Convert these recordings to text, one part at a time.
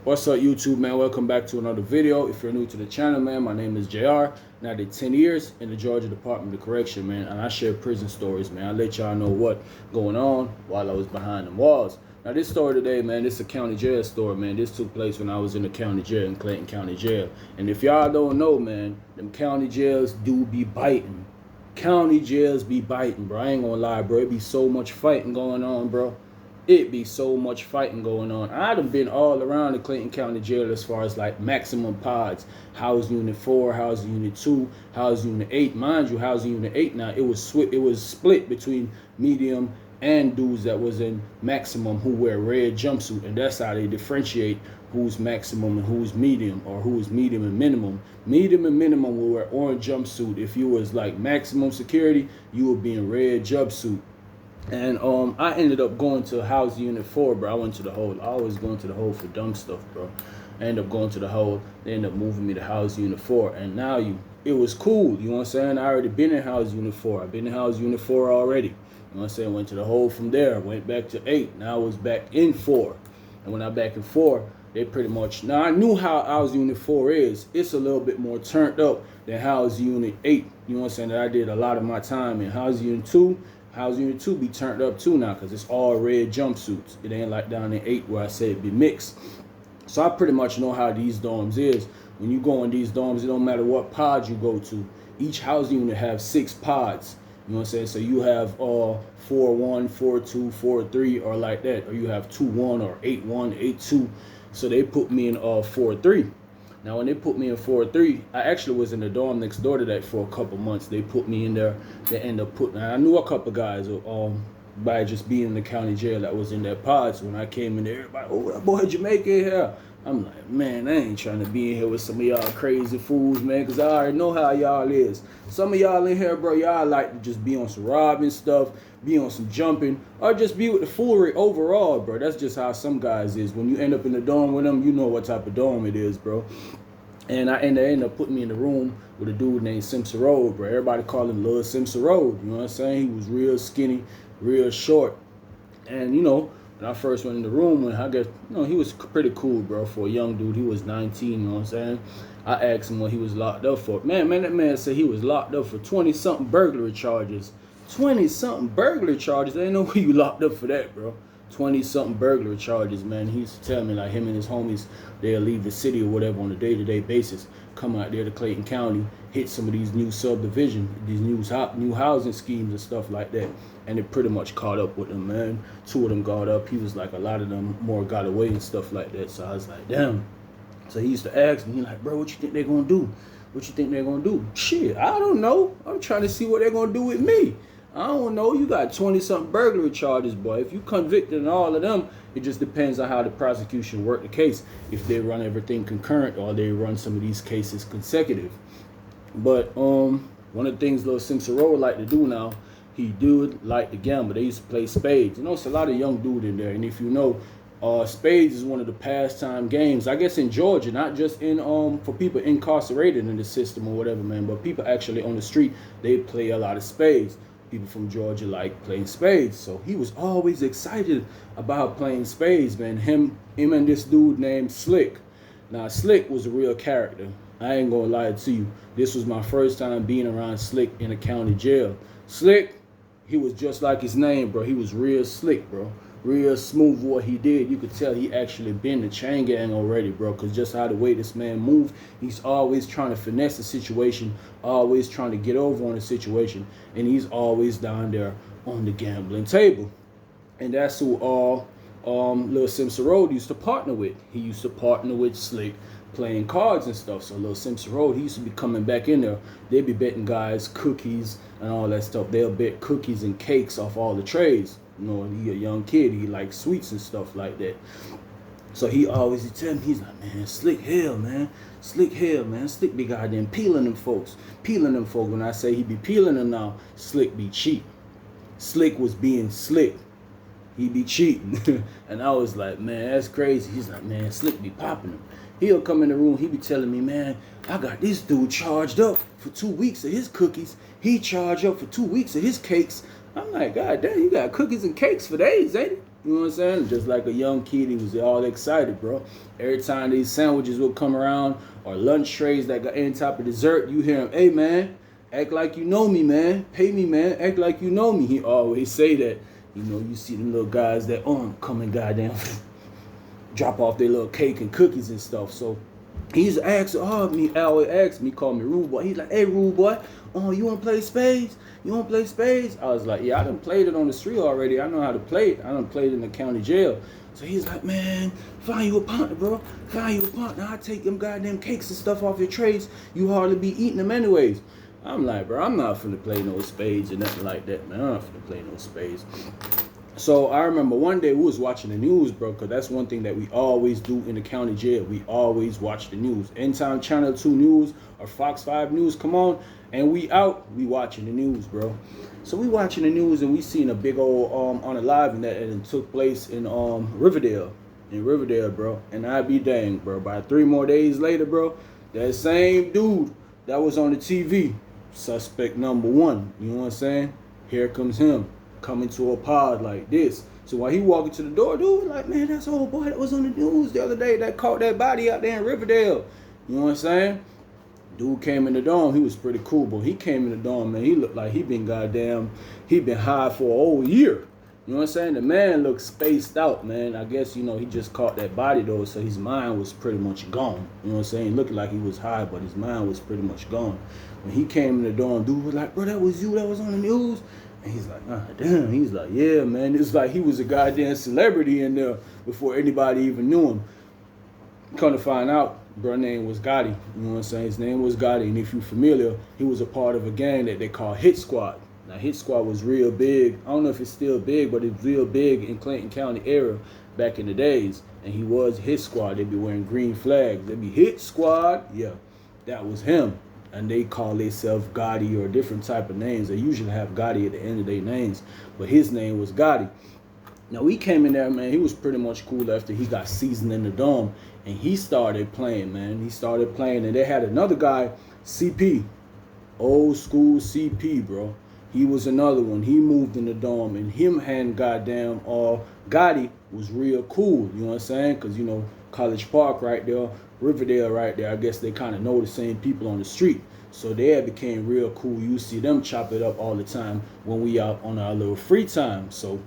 What's up, YouTube, man? Welcome back to another video. If you're new to the channel, man, my name is JR, and I did 10 years in the Georgia Department of Correction, man, and I share prison stories, man. I let y'all know what going on while I was behind the walls. Now, this story today, man, this is a county jail story, man. This took place when I was in the county jail, in Clayton County Jail. And if y'all don't know, man, them county jails do be biting. County jails be biting, bro. I ain't gonna lie, bro. It be so much fighting going on, bro. It be so much fighting going on. I done been all around the Clayton County Jail as far as like maximum pods. House Unit 4, House Unit 2, House Unit 8. Mind you, House Unit 8 now, it was split between medium and dudes that was in maximum who wear red jumpsuit. And that's how they differentiate who's maximum and who's medium, or who is medium and minimum. Medium and minimum will wear orange jumpsuit. If you was like maximum security, you would be in red jumpsuit. And I ended up going to House Unit 4, bro. I went to the hole. I always going to the hole for dumb stuff, bro. I ended up going to the hole. They ended up moving me to House Unit 4. And now it was cool. You know what I'm saying? I already been in House Unit 4. I've been in House Unit 4 already. You know what I'm saying? Went to the hole from there. Went back to 8. Now I was back in 4. And when I back in 4, they pretty much... Now, I knew how House Unit 4 is. It's a little bit more turned up than House Unit 8. You know what I'm saying? That I did a lot of my time in House Unit 2. House Unit 2 be turned up too now, because it's all red jumpsuits. It ain't like down in 8 where I said it be mixed. So I pretty much know how these dorms is. When you go in these dorms, it don't matter what pod you go to. Each house unit have 6 pods. You know what I'm saying? So you have 4-1, 4-2, 4-3, or like that. Or you have 2-1 or 8-1, 8-2. So they put me in 4-3. Now, when they put me in 4-3, I actually was in the dorm next door to that for a couple months. They put me in there. They end up putting... I knew a couple guys by just being in the county jail that was in that pod. So when I came in there, everybody, oh, that boy Jamaica here. I'm like, man, I ain't trying to be in here with some of y'all crazy fools, man, because I already know how y'all is. Some of y'all in here, bro, y'all like to just be on some robbing stuff, be on some jumping, or just be with the foolery overall, bro. That's just how some guys is. When you end up in the dorm with them, you know what type of dorm it is, bro. And they ended up putting me in the room with a dude named Simpson Road, bro. Everybody called him Lil Simpson Road. You know what I'm saying? He was real skinny, real short. And, you know, when I first went in the room, when I guess, you know, he was pretty cool, bro, for a young dude. He was 19, you know what I'm saying? I asked him what he was locked up for. Man, that man said he was locked up for 20-something burglary charges. 20-something burglary charges? Ain't no way you locked up for that, bro. 20-something burglary charges, man. He used to tell me, like, him and his homies, they'll leave the city or whatever on a day-to-day basis, come out there to Clayton County, hit some of these new subdivision, these new housing schemes and stuff like that. And it pretty much caught up with them, man. 2 of them got up. He was like, a lot of them more got away and stuff like that. So I was like, damn. So he used to ask me, he like, bro, what you think they're going to do? What you think they're going to do? Shit, I don't know. I'm trying to see what they're going to do with me. I don't know. You got 20-something burglary charges, boy. If you convicted in all of them, it just depends on how the prosecution work the case. If they run everything concurrent or they run some of these cases consecutive. But one of the things Lil Simpson Road like to do now, he do like to gamble. They used to play spades. You know, it's a lot of young dude in there. And if you know, spades is one of the pastime games, I guess, in Georgia, not just in for people incarcerated in the system or whatever, man, but people actually on the street, they play a lot of spades. People from Georgia like playing spades. So he was always excited about playing spades, man. Him and this dude named Slick. Now, Slick was a real character. I ain't gonna lie to you. This was my first time being around Slick in a county jail. Slick, he was just like his name, bro. He was real slick, bro. Real smooth what he did. You could tell he actually been the chain gang already, bro. Because just how the way this man moved, he's always trying to finesse the situation, always trying to get over on the situation. And he's always down there on the gambling table. And that's who Lil Simpson Road used to partner with. He used to partner with Slick playing cards and stuff. So Lil Simpson Road, he used to be coming back in there. They'd be betting guys cookies and all that stuff. They'll bet cookies and cakes off all the trays. You know, he a young kid. He likes sweets and stuff like that. So he always tell me, he's like, man, Slick hell, man. Slick hell, man. Slick be goddamn peeling them folks. Peeling them folks. When I say he be peeling them now, Slick be cheap. Slick was being slick. He be cheating. And I was like, man, that's crazy. He's like, man, Slick be popping him. He'll come in the room, he be telling me, man, I got this dude charged up for 2 weeks of his cookies. He charged up for 2 weeks of his cakes. I'm like, God damn, you got cookies and cakes for days, ain't it? You know what I'm saying? Just like a young kid, he was all excited, bro. Every time these sandwiches would come around or lunch trays that got any type of dessert, you hear him, hey, man, act like you know me, man. Pay me, man. Act like you know me. He always say that. You know, you see them little guys that come and goddamn drop off their little cake and cookies and stuff. So he's asking, me always asks me, call me rude boy. He's like, hey, rude boy, you want to play spades? You want to play spades? I was like, yeah, I done played it on the street already. I know how to play it. I done played it in the county jail. So he's like, man, find you a partner, bro. Find you a partner. I take them goddamn cakes and stuff off your trays. You hardly be eating them anyways. I'm like, bro, I'm not finna play no spades or nothing like that, man. I'm not finna play no spades. So I remember one day we was watching the news, bro, because that's one thing that we always do in the county jail. We always watch the news. Anytime Channel 2 News or Fox 5 News come on and we out, we watching the news, bro. So we watching the news and we seen a big old unaliving that and it took place in Riverdale. In Riverdale, bro. And I be dang, bro. By 3 more days later, bro, that same dude that was on the TV, suspect number 1, you know what I'm saying? Here comes him. Coming to a pod like this. So while he walking to the door, dude, like, man, that's old boy that was on the news the other day that caught that body out there in Riverdale. You know what I'm saying? Dude came in the dorm. He was pretty cool, but he came in the dorm, man. He looked like he been high for a whole year. You know what I'm saying? The man looked spaced out, man. I guess, you know, he just caught that body though, so his mind was pretty much gone. You know what I'm saying? He looked like he was high, but his mind was pretty much gone. When he came in the dorm, dude was like, bro, that was you that was on the news? And he's like, damn. He's like, yeah, man. It's like he was a goddamn celebrity in there before anybody even knew him. Come to find out, bro, name was Gotti. You know what I'm saying? His name was Gotti. And if you're familiar, he was a part of a gang that they call Hit Squad. Now, Hit Squad was real big. I don't know if it's still big, but it was real big in Clayton County area back in the days. And he was Hit Squad. They'd be wearing green flags. They'd be Hit Squad. Yeah, that was him. And they call themselves Gotti or different type of names. They usually have Gotti at the end of their names. But his name was Gotti. Now, he came in there, man. He was pretty much cool after he got seasoned in the dorm. And he started playing, man. He started playing. And they had another guy, CP. Old school CP, bro. He was another one. He moved in the dorm. And him and goddamn Gotti was real cool. You know what I'm saying? Because, you know, College Park right there. Riverdale right there. I guess they kind of know the same people on the street. So they became real cool. You see them chop it up all the time when we out on our little free time. So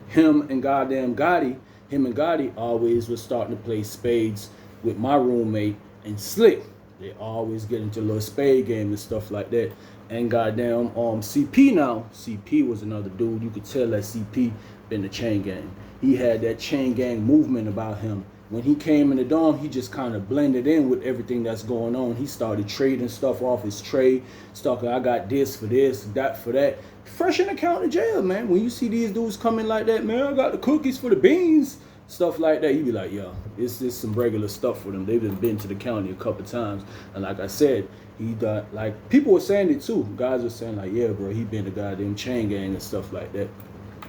him and Gotti always was starting to play spades with my roommate and Slick. They always get into a little spade game and stuff like that. And goddamn CP now. CP was another dude. You could tell that CP been the chain gang. He had that chain gang movement about him. When he came in the dorm, he just kind of blended in with everything that's going on. He started trading stuff off his tray. Talking, I got this for this, that for that. Fresh in the county jail, man. When you see these dudes coming like that, man, I got the cookies for the beans. Stuff like that. You be like, yo, it's just some regular stuff for them. They've been to the county a couple times. And like I said, he got, like, people were saying it too. Guys were saying like, yeah, bro, he been the goddamn chain gang and stuff like that.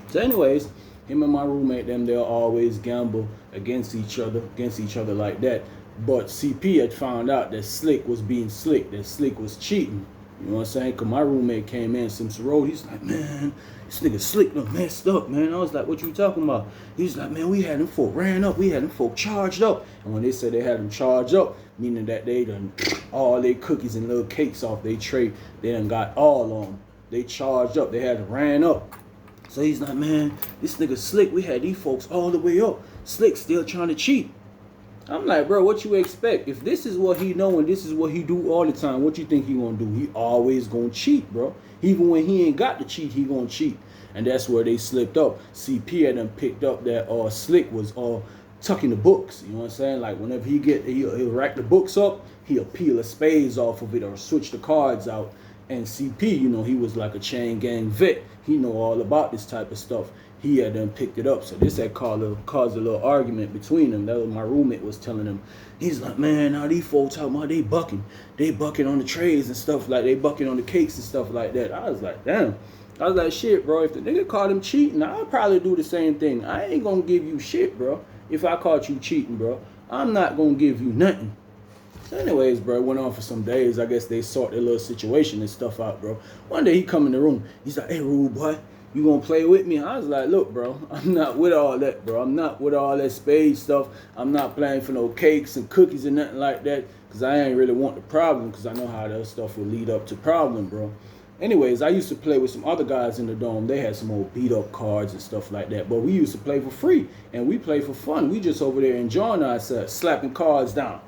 So anyways, him and my roommate, they'll always gamble against each other like that. But CP had found out that Slick was being slick, that Slick was cheating. You know what I'm saying? Because my roommate came in, some sorority. He's like, man, this nigga Slick done messed up, man. I was like, what you talking about? He's like, man, we had them folk ran up. We had them folk charged up. And when they said they had them charged up, meaning that they done all their cookies and little cakes off their tray, they done got all on them. They charged up. They had them ran up. So he's like, man, this nigga Slick, we had these folks all the way up. Slick still trying to cheat. I'm like, bro, what you expect? If this is what he know and this is what he do all the time, what you think he gonna do? He always gonna cheat, bro. Even when he ain't got to cheat, he gonna cheat. And that's where they slipped up. CP had them picked up that Slick was tucking the books. You know what I'm saying? Like whenever he'll rack the books up, he'll peel the spades off of it or switch the cards out. And CP, you know, he was like a chain gang vet. He know all about this type of stuff. He had them picked it up. So this had caused a little argument between them. That was my roommate was telling him. He's like, man, now these folks talking about they bucking on the trays and stuff, like they bucking on the cakes and stuff like that. I was like, damn. I was like, shit, bro, if the nigga caught him cheating, I'll probably do the same thing. I ain't gonna give you shit, bro. If I caught you cheating, bro, I'm not gonna give you nothing. So anyways, bro, it went on for some days. I guess they sort their little situation and stuff out, bro. One day he come in the room. He's like, hey, rude boy, You gonna play with me? I was like, look, bro, I'm not with all that, bro. I'm not with all that spade stuff. I'm not playing for no cakes and cookies and nothing like that, because I ain't really want the problem, because I know how that stuff will lead up to problem, bro. Anyways, I used to play with some other guys in the dome. They had some old beat up cards and stuff like that. But we used to play for free, and we play for fun. We just over there enjoying ourselves, slapping cards down.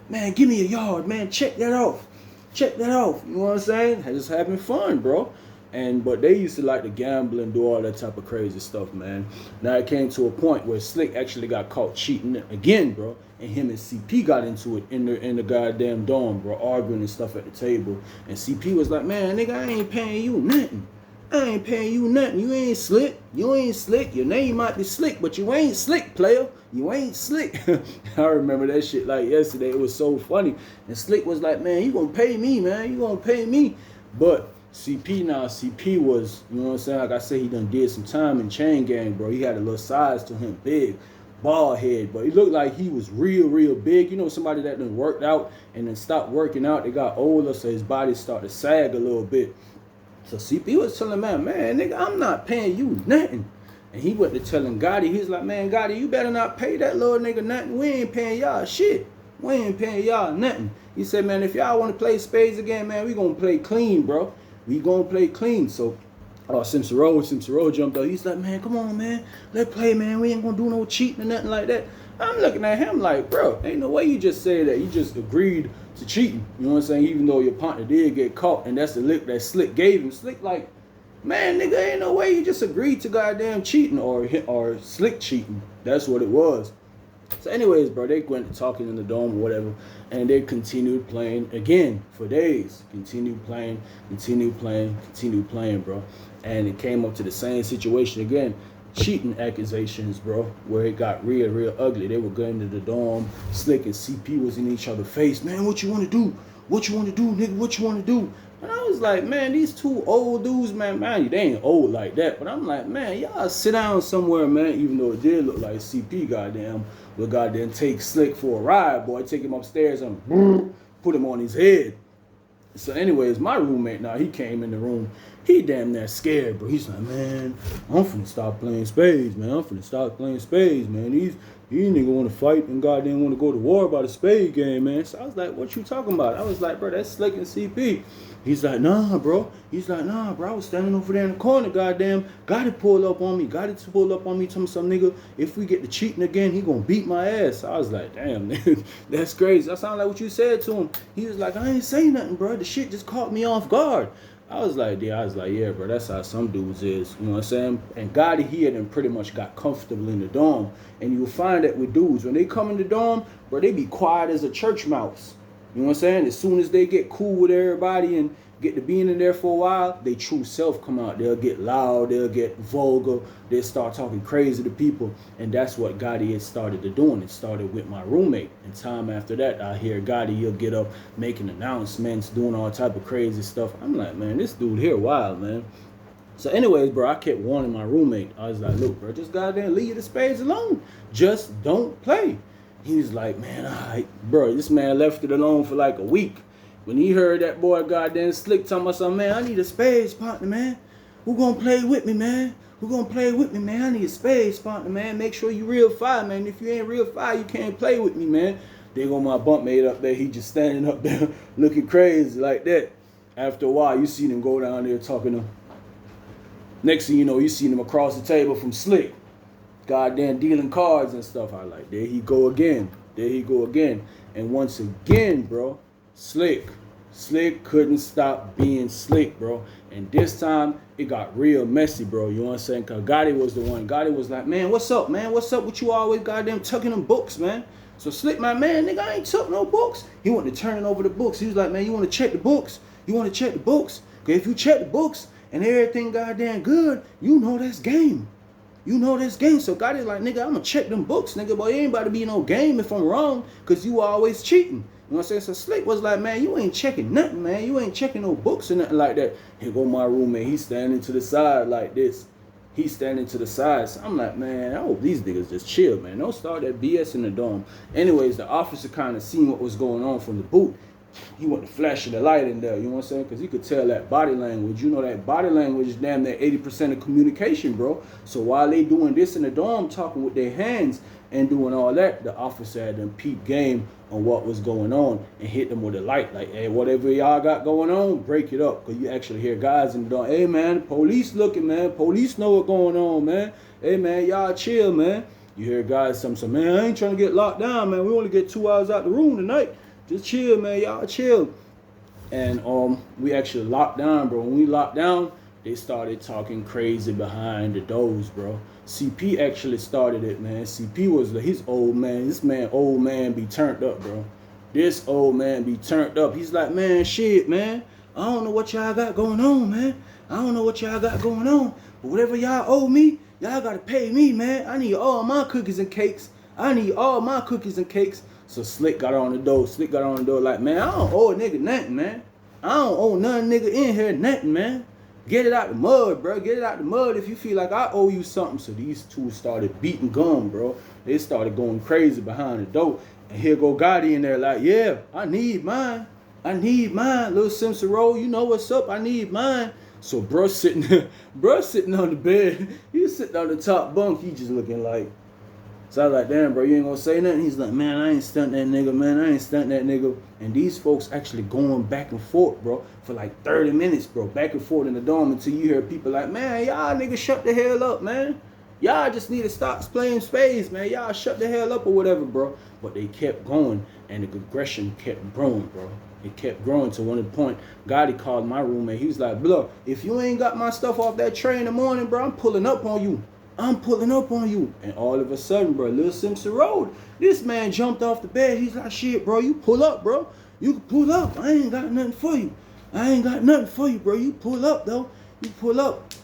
Man, give me a yard, man. Check that off. Check that off. You know what I'm saying? Just having fun, bro. But they used to like to gamble and do all that type of crazy stuff, man. Now it came to a point where Slick actually got caught cheating again, bro. And him and CP got into it in the goddamn dorm, bro, arguing and stuff at the table. And CP was like, man, nigga, I ain't paying you nothing. I ain't paying you nothing. You ain't slick. You ain't slick. Your name might be Slick, but you ain't slick, player. You ain't slick. I remember that shit like yesterday. It was so funny. And Slick was like, man, you gonna pay me, man. You gonna pay me. But CP was, you know what I'm saying? Like I said, he done did some time in chain gang, bro. He had a little size to him, big, bald head, but he looked like he was real big. You know, somebody that done worked out and then stopped working out. They got older, so his body started to sag a little bit. So CP was telling man, nigga, I'm not paying you nothing. And he went to telling Gotti, he's like, man, Gotti, you better not pay that little nigga nothing. We ain't paying y'all shit. We ain't paying y'all nothing. He said, man, if y'all want to play spades again, man, we gonna play clean, bro. We gonna play clean. So Simpson Road jumped up. He's like, man, come on, man. Let's play, man. We ain't gonna do no cheating or nothing like that. I'm looking at him like, bro, ain't no way you just said that. You just agreed to cheating. You know what I'm saying? Even though your partner did get caught, and that's the lick that Slick gave him. Slick like, man, nigga, ain't no way you just agreed to goddamn cheating or Slick cheating. That's what it was. So anyways, bro, they went to talking in the dome or whatever, and they continued playing again for days. Continued playing, bro. And it came up to the same situation again. Cheating accusations, bro, where it got real ugly. They were going to the dorm. Slick and CP was in each other's face. Man, what you want to do? What you want to do, nigga? What you want to do? And I was like, man, these two old dudes, man, they ain't old like that. But I'm like, man, y'all sit down somewhere, man, even though it did look like CP goddamn will goddamn take Slick for a ride, boy. Take him upstairs and put him on his head. So anyways, my roommate now, he came in the room. He damn near scared, bro. He's like, man, I'm finna stop playing spades, man. These niggas want to fight and goddamn want to go to war about a spade game, man. So I was like, what you talking about? I was like, bro, that's Slick and CP. He's like, nah, bro. I was standing over there in the corner, goddamn. Gotti pull up on me. Tell me some nigga, if we get to cheating again, he gonna beat my ass. So I was like, damn, nigga, that's crazy. That sounded like what you said to him. He was like, I ain't saying nothing, bro. The shit just caught me off guard. I was like, yeah, bro, that's how some dudes is. You know what I'm saying? And Gotti, he had pretty much got comfortable in the dorm. And you'll find that with dudes, when they come in the dorm, bro, they be quiet as a church mouse. You know what I'm saying? As soon as they get cool with everybody and get to being in there for a while, their true self come out. They'll get loud, they'll get vulgar, they'll start talking crazy to people. And that's what Gotti had started to doing. It started with my roommate. And time after that, I hear Gotti, he'll get up making announcements, doing all type of crazy stuff. I'm like, man, this dude here wild, man. So anyways, bro, I kept warning my roommate. I was like, look, bro, just goddamn leave the spades alone. Just don't play. He was like, man, all right. Bro, this man left it alone for like a week. When he heard that boy goddamn Slick talking about something, man, I need a spades partner, man. Who gonna play with me, man? I need a spades partner, man. Make sure you real fire, man. If you ain't real fire, you can't play with me, man. There go my bunkmate up there. He just standing up there looking crazy like that. After a while, you see them go down there talking to him. Next thing you know, you see them across the table from Slick. Goddamn dealing cards and stuff. I like, there he go again. And once again, bro, Slick couldn't stop being Slick, bro. And this time, it got real messy, bro. You know what I'm saying? Because Gotti was the one. Gotti was like, man, what's up, man? What's up with you always goddamn tucking them books, man? So Slick, my man, nigga, I ain't took no books. He wanted to turn over the books. He was like, man, you want to check the books? Because if you check the books and everything goddamn good, you know that's game. So Gotti like, nigga, I'm going to check them books, nigga. Boy, you ain't about to be no game if I'm wrong, because you always cheating. You know what I'm saying? So Slick was like, man, you ain't checking nothing, man. You ain't checking no books or nothing like that. Here go my roommate. He's standing to the side like this. So I'm like, man, I hope these niggas just chill, man. Don't start that BS in the dorm. Anyways, the officer kind of seen what was going on from the boot. he went to flashing the light in there, you know what I'm saying? Because he could tell that body language. You know that body language is damn near 80% of communication, bro. So while they doing this in the dorm, talking with their hands and doing all that, the officer had them peep game on what was going on and hit them with a light. Like, hey, whatever y'all got going on, break it up. Because you actually hear guys in the dorm, hey, man, police looking, man. Police know what's going on, man. Hey, man, y'all chill, man. You hear guys some, man, I ain't trying to get locked down, man. We only get 2 hours out the room tonight. Just chill, man. Y'all chill. And we actually locked down, bro. When we locked down, they started talking crazy behind the doors, bro. CP actually started it, man. CP was his old man. This man, old man, be turned up, bro. This old man be turned up. He's like, man, shit, man. I don't know what y'all got going on, man. I don't know what y'all got going on. But whatever y'all owe me, y'all got to pay me, man. I need all my cookies and cakes. I need all my cookies and cakes. So Slick got on the door. Slick got on the door like, man, I don't owe a nigga nothing, man. I don't owe none nigga in here nothing, man. Get it out the mud, bro. Get it out the mud if you feel like I owe you something. So these two started beating gum, bro. They started going crazy behind the door. And here go Gotti in there like, yeah, I need mine. I need mine. Little Simpson roll, you know what's up. I need mine. So bro sitting on the bed. He was sitting on the top bunk. He just looking like. So I was like, damn, bro, you ain't gonna say nothing? He's like, man, I ain't stunt that nigga, man. I ain't stunt that nigga. And these folks actually going back and forth, bro, for like 30 minutes, bro, back and forth in the dorm until you hear people like, man, y'all niggas shut the hell up, man. Y'all just need to stop playing spades, man. Y'all shut the hell up or whatever, bro. But they kept going, and the aggression kept growing, bro. It kept growing to one point. Gotti called my roommate. He was like, bro, if you ain't got my stuff off that tray in the morning, bro, I'm pulling up on you. I'm pulling up on you. And all of a sudden, bro, Lil Simpson Road, this man jumped off the bed. He's like, shit, bro, you pull up, bro. You can pull up. I ain't got nothing for you. I ain't got nothing for you, bro. You pull up, though. You pull up.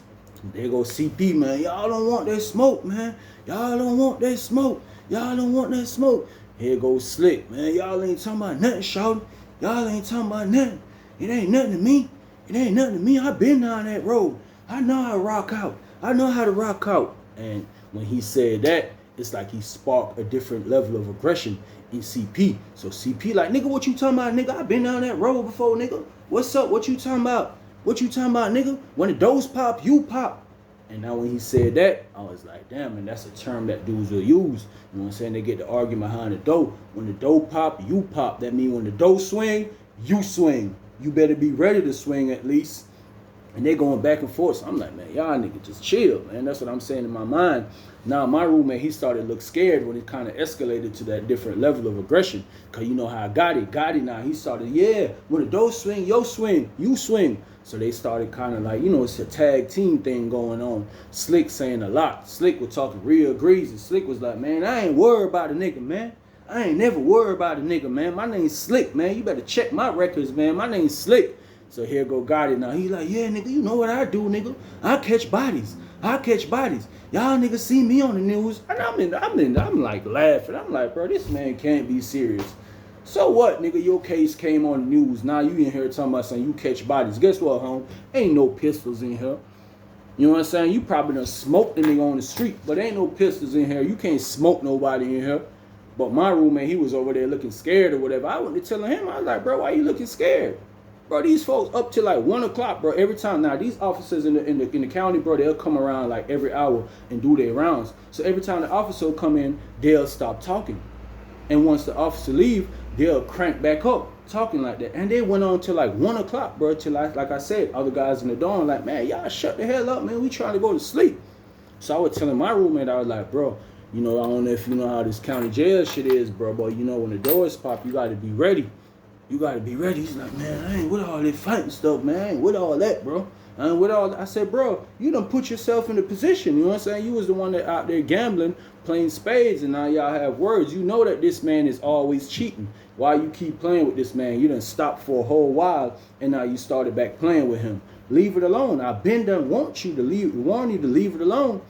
There go CP, man. Y'all don't want that smoke, man. Y'all don't want that smoke. Y'all don't want that smoke. Here goes Slick, man. Y'all ain't talking about nothing, shawty. Y'all ain't talking about nothing. It ain't nothing to me. It ain't nothing to me. I been down that road. I know how to rock out. I know how to rock out. And when he said that, it's like he sparked a different level of aggression in CP. So CP like, nigga, what you talking about, nigga? I been down that road before, nigga. What's up? What you talking about? What you talking about, nigga? When the doors pop, you pop. And now when he said that, I was like, damn, and that's a term that dudes will use. You know what I'm saying? They get the argument behind the dough. When the dough pop, you pop. That means when the dough swing, you swing. You better be ready to swing at least. And they going back and forth. So I'm like, man, y'all nigga just chill, man. That's what I'm saying in my mind. Now my roommate, he started to look scared when it kind of escalated to that different level of aggression. Cause you know how I got it. Gotti now, he started, yeah, when the door swing, yo swing, you swing. So they started kind of like, you know, it's a tag team thing going on. Slick saying a lot. Slick was talking real greasy. Slick was like, man, I ain't worried about a nigga, man. I ain't never worried about a nigga, man. My name's Slick, man. You better check my records, man. My name's Slick. So here go Gotti now. He like, yeah, nigga, you know what I do, nigga. I catch bodies. I catch bodies. Y'all niggas see me on the news. And I'm like laughing. I'm like, bro, this man can't be serious. So what, nigga? Your case came on the news. Now you in here talking about saying you catch bodies. Guess what, home? Ain't no pistols in here. You know what I'm saying? You probably done smoked the nigga on the street, but ain't no pistols in here. You can't smoke nobody in here. But my roommate, he was over there looking scared or whatever. I went to telling him, I was like, bro, why you looking scared? Bro, these folks up till like 1 o'clock, bro, every time. Now, these officers in the county, bro, they'll come around like every hour and do their rounds. So every time the officer will come in, they'll stop talking. And once the officer leave, they'll crank back up talking like that. And they went on till like 1 o'clock, bro, till like I said, other guys in the dorm like, man, y'all shut the hell up, man. We trying to go to sleep. So I was telling my roommate, I was like, bro, you know, I don't know if you know how this county jail shit is, bro, but you know, when the doors pop, you got to be ready. You got to be ready. He's like, man, I ain't with all that fighting stuff, man. I ain't with all that, bro. I ain't with all that. I said, bro, you done put yourself in a position. You know what I'm saying? You was the one that out there gambling, playing spades, and now y'all have words. You know that this man is always cheating. Why you keep playing with this man? You done stopped for a whole while, and now you started back playing with him. Leave it alone. I've been done warn you to leave it alone.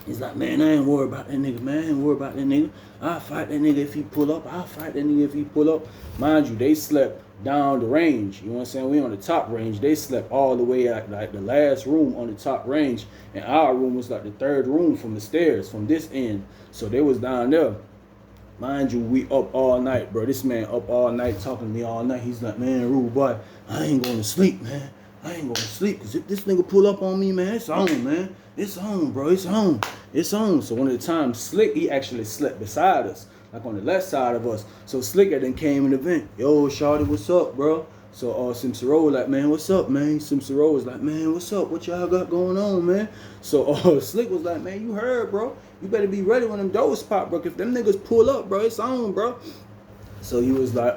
He's like, man, I ain't worried about that nigga, man. I ain't worried about that nigga. I'll fight that nigga if he pull up. I'll fight that nigga if he pull up. Mind you, they slept down the range. You know what I'm saying? We on the top range. They slept all the way at like the last room on the top range. And our room was like the third room from the stairs, from this end. So they was down there. Mind you, we up all night, bro. This man up all night talking to me all night. He's like, man, rude boy, I ain't going to sleep, man. I ain't going to sleep, because if this nigga pull up on me, man, it's on, man. It's on, bro. It's on. It's on. So one of the times, Slick, he actually slept beside us, like on the left side of us. So Slick then came in the vent. Yo, shawty, what's up, bro? So Simpson Road was like, man, what's up, man? Simpson Road was like, man, what's up? What y'all got going on, man? So Slick was like, man, you heard, bro. You better be ready when them doors pop, bro. If them niggas pull up, bro, it's on, bro. So he was like,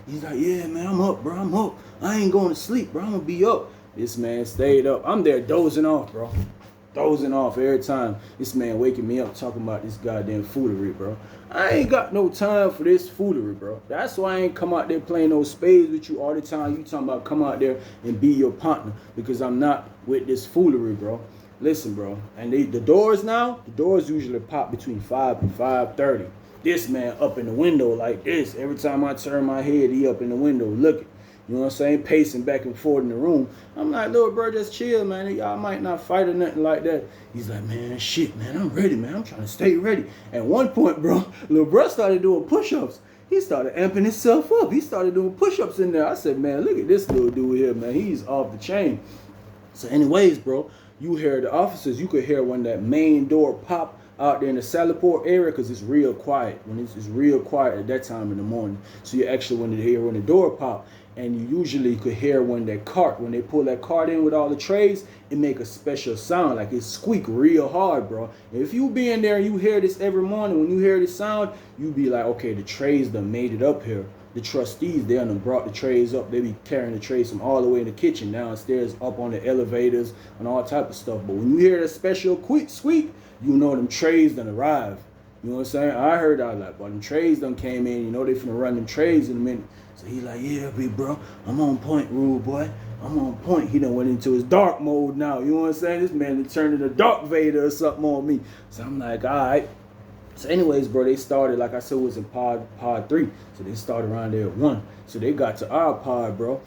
he's like, yeah, man, I'm up, bro. I'm up. I ain't going to sleep, bro. I'm going to be up. This man stayed up. I'm there dozing off, bro. Dozing off every time. This man waking me up talking about this goddamn foolery, bro. I ain't got no time for this foolery, bro. That's why I ain't come out there playing those spades with you all the time. You talking about come out there and be your partner, because I'm not with this foolery, bro. Listen, bro. And the doors usually pop between 5 and 5:30. This man up in the window like this. Every time I turn my head, he up in the window looking. You know what I'm saying? Pacing back and forth in the room. I'm like, little bro, just chill, man. Y'all might not fight or nothing like that. He's like, man, shit, man, I'm ready, man. I'm trying to stay ready. At one point, bro, little bro started doing push-ups. He started amping himself up. He started doing push-ups in there. I said, man, look at this little dude here, man. He's off the chain. So anyways, bro, you hear the officers. You could hear when that main door pop out there in the Salaport area, because it's real quiet. When it's real quiet at that time in the morning. So you actually want to hear when the door pop. And you usually could hear when they pull that cart in with all the trays, it make a special sound, like it squeak real hard, bro. And if you be in there and you hear this every morning, when you hear this sound, you be like, okay, the trays done made it up here. The trustees, they done brought the trays up. They be carrying the trays from all the way in the kitchen, downstairs, up on the elevators, and all type of stuff. But when you hear that special quick squeak, you know them trays done arrived. You know what I'm saying? I heard that, like, but them trays done came in. You know they finna run them trays in a minute. So he like, yeah, big bro, I'm on point, rude boy. I'm on point. He done went into his dark mode now. You know what I'm saying? This man done turned into Dark Vader or something on me. So I'm like, all right. So anyways, bro, they started, like I said, it was in pod 3. So they started around there at 1. So they got to our pod, bro.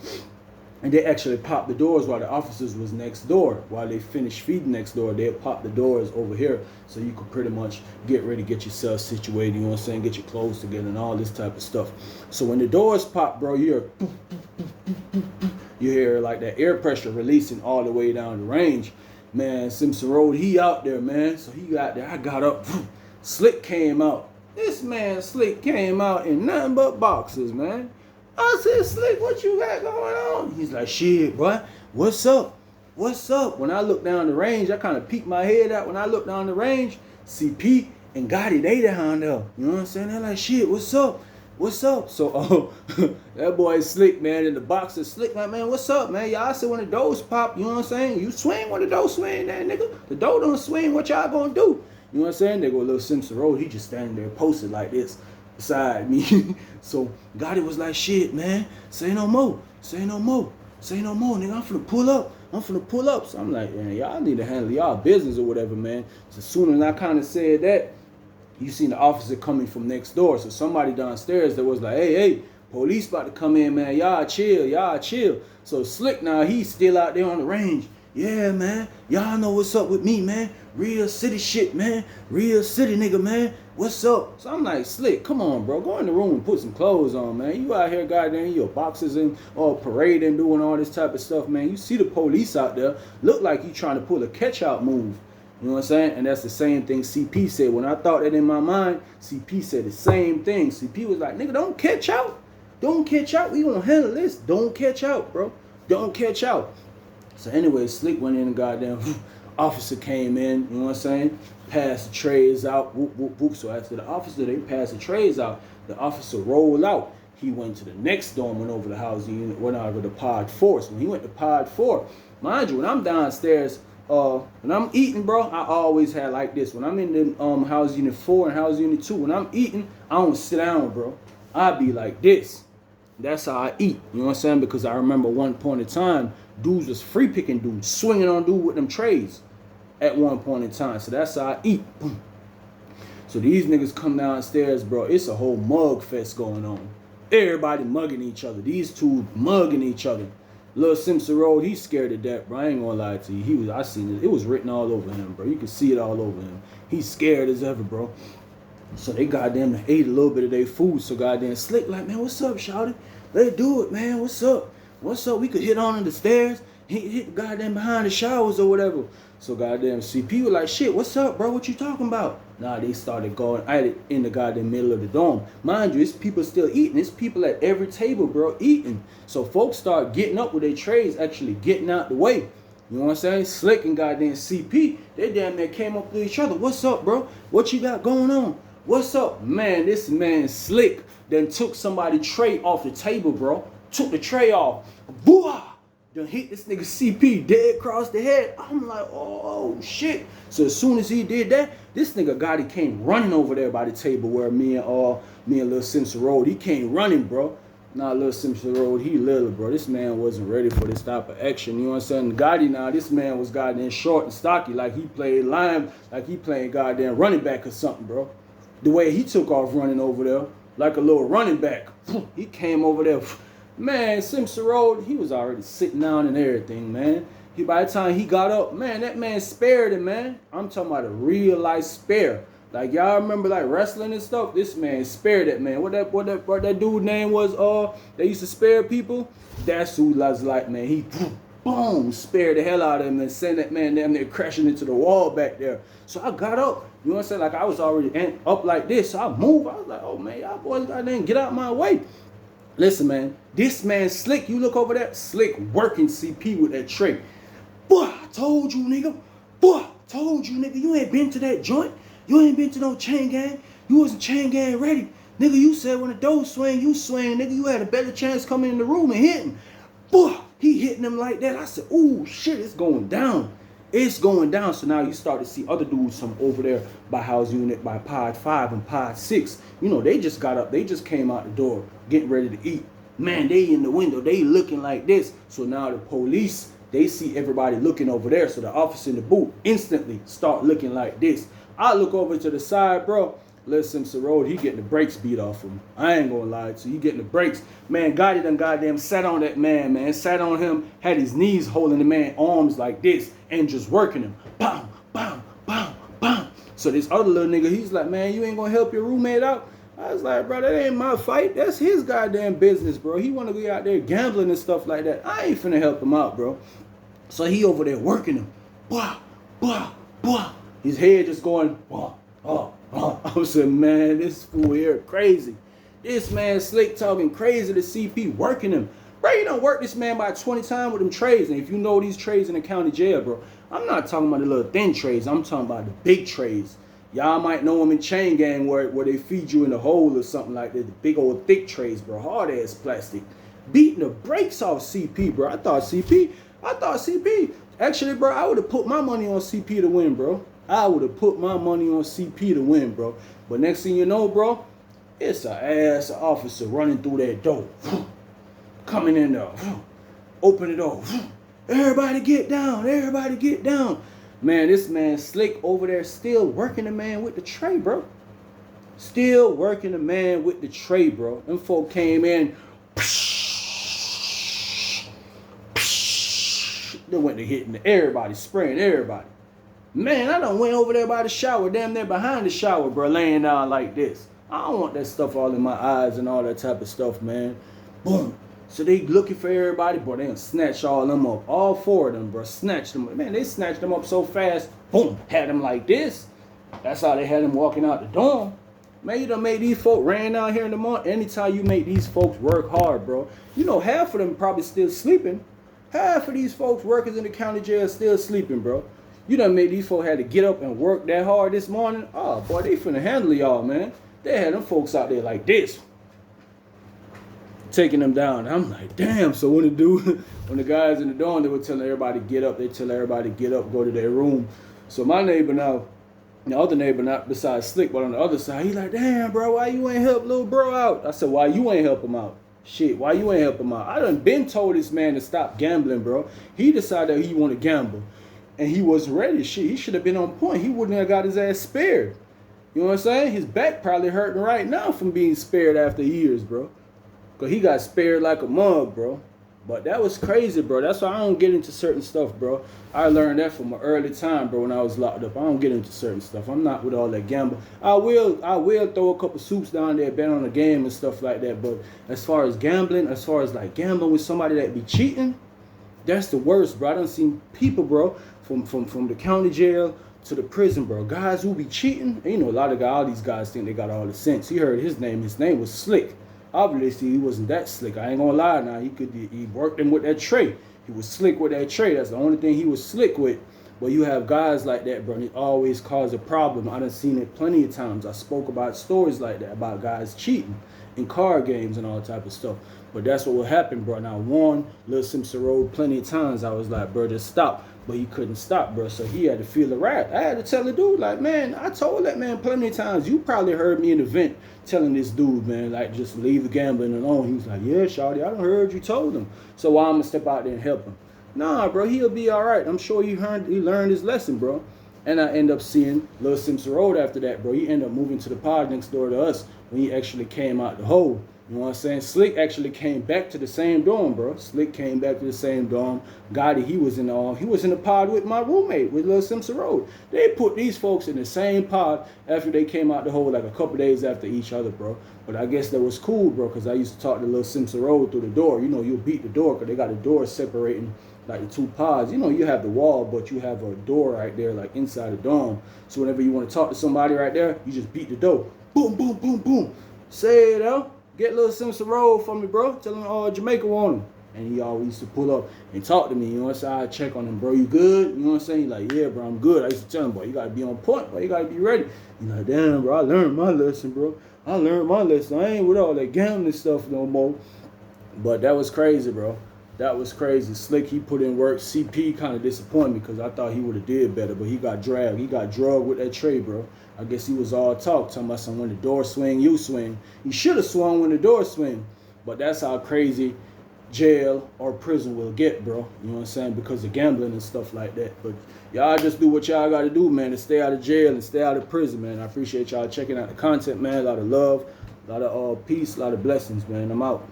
And they actually popped the doors while the officers was next door. While they finished feeding next door, they popped the doors over here. So you could pretty much get ready, get yourself situated, you know what I'm saying? Get your clothes together and all this type of stuff. So when the doors pop, bro, you hear like that air pressure releasing all the way down the range. Man, Simpson Road, he out there, man. So he got there. I got up. Slick came out. This man Slick came out in nothing but boxes, man. I said, Slick, what you got going on? He's like, shit, boy, what's up? What's up? When I look down the range, I kind of peeked my head out. When I look down the range, CP and Gotti, they down there. You know what I'm saying? They're like, shit, what's up? What's up? So, that boy Slick, man, in the boxer, Slick, like, man, what's up, man? Y'all see when the doors pop, you know what I'm saying? You swing when the door swing, that nigga. The door don't swing, what y'all gonna do? You know what I'm saying? They go little Simpson Road, he just standing there posted like this beside me. So Gotti was like, shit, man, say no more. Say no more. Say no more, nigga. I'm finna pull up. I'm finna pull up. So I'm like, man, y'all need to handle y'all business or whatever, man. So as soon as I kind of said that, you seen the officer coming from next door. So somebody downstairs that was like, hey, police about to come in, man. Y'all chill, y'all chill. So Slick now, he's still out there on the range. Yeah, man. Y'all know what's up with me, man. Real city shit, man. Real city nigga, man. What's up? So I'm like, Slick, come on, bro. Go in the room and put some clothes on, man. You out here, goddamn, your boxes and all parading, doing all this type of stuff, man. You see the police out there. Look like you trying to pull a catch-out move. You know what I'm saying? And that's the same thing CP said. When I thought that in my mind, CP said the same thing. CP was like, nigga, don't catch out. Don't catch out. We gonna handle this. Don't catch out, bro. Don't catch out. So anyway, Slick went in and goddamn officer came in, you know what I'm saying? Passed the trays out, whoop, whoop, whoop. So after the officer, they passed the trays out, the officer rolled out. He went to the next door, went over the housing unit, went over to pod 4. So when he went to pod 4, mind you, when I'm downstairs, when I'm eating, bro, I always had like this. When I'm in the house unit 4 and house unit 2, when I'm eating, I don't sit down, bro. I be like this. That's how I eat. You know what I'm saying? Because I remember one point in time, dudes was free picking dudes, swinging on dude with them trays at one point in time. So that's how I eat. Boom. So these niggas come downstairs, bro. It's a whole mug fest going on. Everybody mugging each other. These two mugging each other. Lil Simpson Road, he's scared to death, bro. I ain't gonna lie to you. I seen it. It was written all over him, bro. You can see it all over him. He's scared as ever, bro. So they goddamn ate a little bit of their food. So goddamn Slick like, man, what's up, shawty? Let's do it, man. What's up? What's up? We could hit on the stairs, hit goddamn behind the showers or whatever. So goddamn CP was like, shit, what's up, bro? What you talking about? Nah, they started going at it in the goddamn middle of the dorm. Mind you, it's people still eating. It's people at every table, bro, eating. So folks start getting up with their trays, actually getting out the way. You know what I'm saying? Slick and goddamn CP, they damn near came up to each other. What's up, bro? What you got going on? What's up? Man, this man Slick then took somebody's tray off the table, bro. Took the tray off. Booah! Then hit this nigga CP dead across the head. I'm like, oh shit. So as soon as he did that, this nigga Gotti came running over there by the table where me and Lil Simpson rode. He came running, bro. Nah, Lil Simpson rode, he little, bro. This man wasn't ready for this type of action. You know what I'm saying? Gotti now, this man was goddamn short and stocky, like he played line, like he playing goddamn running back or something, bro. The way he took off running over there, like a little running back. He came over there. Man, Simpson Road, he was already sitting down and everything, man. By the time he got up, man, that man spared him, man. I'm talking about a real life spare. Like y'all remember like wrestling and stuff? This man spared that man. What that dude name was, they used to spare people? That's who was like, man. He boom, spared the hell out of him and sent that man damn near crashing into the wall back there. So I got up. You know what I'm saying? Like I was already up like this. So I moved. I was like, oh man, y'all boys goddamn get out my way. Listen, man, this man Slick, you look over there, Slick working CP with that tray. Boy, I told you, nigga. Boy, I told you, nigga, you ain't been to that joint. You ain't been to no chain gang. You wasn't chain gang ready. Nigga, you said when the door swing, you swing. Nigga, you had a better chance coming in the room and hitting. Boy, he hitting him like that. I said, ooh, shit, it's going down. It's going down. So now you start to see other dudes from over there by house unit, by pod 5 and pod 6. You know, they just got up. They just came out the door getting ready to eat. Man, they in the window. They looking like this. So now the police, they see everybody looking over there. So the officer in the booth instantly start looking like this. I look over to the side, bro. Lil Simpson Road, he getting the brakes beat off him. I ain't gonna lie to you. He getting the brakes. Man, Gotti done goddamn sat on that man. Sat on him, had his knees holding the man arms like this and just working him. Bam, bam, bam, bam. So this other little nigga, he's like, man, you ain't gonna help your roommate out? I was like, bro, that ain't my fight. That's his goddamn business, bro. He wanna be out there gambling and stuff like that. I ain't finna help him out, bro. So he over there working him. Blah, blah, blah. His head just going, blah, blah. I was like, man, this fool here crazy. This man Slick talking crazy to CP working him. Bro, you done work this man by 20 times with them trays. And if you know these trays in the county jail, bro, I'm not talking about the little thin trays. I'm talking about the big trays. Y'all might know them in chain gang where they feed you in the hole or something like that. The big old thick trays, bro. Hard ass plastic. Beating the brakes off CP, bro. I thought CP. Actually, bro, I would have put my money on CP to win, bro. I would have put my money on CP to win, bro. But next thing you know, bro, it's a ass officer running through that door. Coming in there. Open the door. Everybody get down. Everybody get down. Man, this man Slick over there still working the man with the tray, bro. Still working the man with the tray, bro. Them folk came in. They went to hitting everybody, spraying everybody. Man, I done went over there by the shower, damn near behind the shower, bro, laying down like this. I don't want that stuff all in my eyes and all that type of stuff, man. Boom. So they looking for everybody, bro. They done snatch all of them up. All 4 of them, bro. Snatched them. Man, they snatched them up so fast. Boom. Had them like this. That's how they had them walking out the dorm. Man, you done made these folk ran down here in the morning. Anytime you make these folks work hard, bro. You know, half of them probably still sleeping. Half of these folks workers in the county jail still sleeping, bro. You done made these folks had to get up and work that hard this morning. Oh, boy, they finna handle y'all, man. They had them folks out there like this. Taking them down. I'm like, damn. So when the guys in the dorm, they were telling everybody to get up. They tell everybody to get up, go to their room. So my neighbor now, the other neighbor, not besides Slick, but on the other side, he's like, damn, bro, why you ain't help little bro out? I said, why you ain't help him out? Shit, why you ain't help him out? I done been told this man to stop gambling, bro. He decided he want to gamble. And he wasn't ready. Shit, he should have been on point. He wouldn't have got his ass spared. You know what I'm saying? His back probably hurting right now from being spared after years, bro. Because he got spared like a mug, bro. But that was crazy, bro. That's why I don't get into certain stuff, bro. I learned that from an early time, bro, when I was locked up. I don't get into certain stuff. I'm not with all that gamble. I will throw a couple soups down there, bet on a game and stuff like that. But as far as gambling, as far as like gambling with somebody that be cheating, that's the worst, bro. I done seen people, bro, from the county jail to the prison, bro. Guys who be cheating. And you know, a lot of guys, all these guys think they got all the sense. He heard his name. His name was Slick. Obviously, he wasn't that slick. I ain't gonna lie. Now he worked him with that tray. He was slick with that tray. That's the only thing he was slick with. But you have guys like that, bro. And it always cause a problem. I done seen it plenty of times. I spoke about stories like that about guys cheating in card games and all type of stuff. But that's what will happen, bro. Now, one, Lil Simpson Road plenty of times. I was like, bro, just stop. But he couldn't stop, bro. So he had to feel the wrath. I had to tell the dude, like, man, I told that man plenty of times. You probably heard me in the vent telling this dude, man, like, just leave the gambling alone. He was like, yeah, shawty, I done heard you told him. So why I'm going to step out there and help him? Nah, bro, he'll be all right. I'm sure he learned his lesson, bro. And I end up seeing Lil Simpson Road after that, bro. He ended up moving to the pod next door to us when he actually came out the hole. You know what I'm saying? Slick actually came back to the same dorm, bro. Slick came back to the same dorm. Gotti, he was in the pod with my roommate, with Lil Simpson Road. They put these folks in the same pod after they came out the hole, like a couple days after each other, bro. But I guess that was cool, bro, because I used to talk to Lil Simpson Road through the door. You know, you'll beat the door because they got a door separating like the two pods. You know, you have the wall, but you have a door right there, like inside the dorm. So whenever you want to talk to somebody right there, you just beat the door. Boom, boom, boom, boom. Say it out. Get Lil Simpson Road for me, bro. Tell him Jamaica want him. And he always used to pull up and talk to me. You know what I'm saying? I'd check on him, bro. You good? You know what I'm saying? He's like, yeah, bro, I'm good. I used to tell him, bro, you got to be on point, bro. You got to be ready. He's like, damn, bro, I learned my lesson, bro. I learned my lesson. I ain't with all that gambling stuff no more. But that was crazy, bro. That was crazy. Slick, he put in work. CP kind of disappointed me because I thought he would have did better, but he got dragged. He got drugged with that tray, bro. I guess he was all talk, talking about some when the door swing, you swing. He should have swung when the door swing. But that's how crazy jail or prison will get, bro. You know what I'm saying? Because of gambling and stuff like that. But y'all just do what y'all got to do, man, to stay out of jail and stay out of prison, man. I appreciate y'all checking out the content, man. A lot of love, a lot of peace, a lot of blessings, man. I'm out.